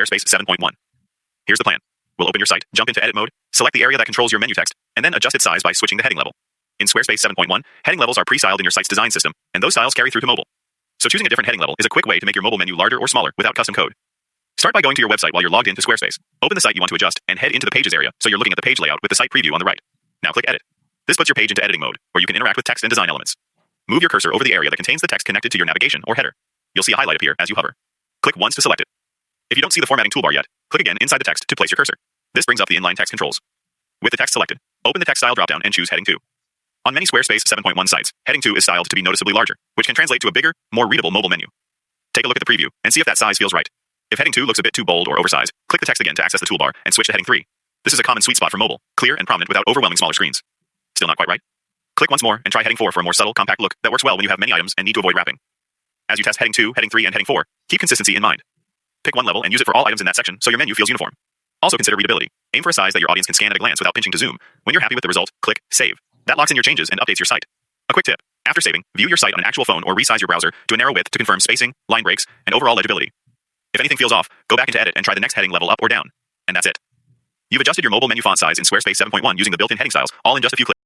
Squarespace 7.1. Here's the plan. We'll open your site, jump into edit mode, select the area that controls your menu text, and then adjust its size by switching the heading level. In Squarespace 7.1, heading levels are pre-styled in your site's design system, and those styles carry through to mobile. So choosing a different heading level is a quick way to make your mobile menu larger or smaller without custom code. Start by going to your website while you're logged into Squarespace. Open the site you want to adjust and head into the Pages area so you're looking at the page layout with the site preview on the right. Now click Edit. This puts your page into editing mode, where you can interact with text and design elements. Move your cursor over the area that contains the text connected to your navigation or header. You'll see a highlight appear as you hover. Click once to select it. If you don't see the formatting toolbar yet, click again inside the text to place your cursor. This brings up the inline text controls. With the text selected, open the text style dropdown and choose Heading 2. On many Squarespace 7.1 sites, Heading 2 is styled to be noticeably larger, which can translate to a bigger, more readable mobile menu. Take a look at the preview and see if that size feels right. If Heading 2 looks a bit too bold or oversized, click the text again to access the toolbar and switch to Heading 3. This is a common sweet spot for mobile, clear and prominent without overwhelming smaller screens. Still not quite right? Click once more and try Heading 4 for a more subtle, compact look that works well when you have many items and need to avoid wrapping. As you test Heading 2, Heading 3, and Heading 4, keep consistency in mind. Pick one level and use it for all items in that section so your menu feels uniform. Also consider readability. Aim for a size that your audience can scan at a glance without pinching to zoom. When you're happy with the result, click Save. That locks in your changes and updates your site. A quick tip. After saving, view your site on an actual phone or resize your browser to a narrow width to confirm spacing, line breaks, and overall legibility. If anything feels off, go back into Edit and try the next heading level up or down. And that's it. You've adjusted your mobile menu font size in Squarespace 7.1 using the built-in heading styles, all in just a few clicks.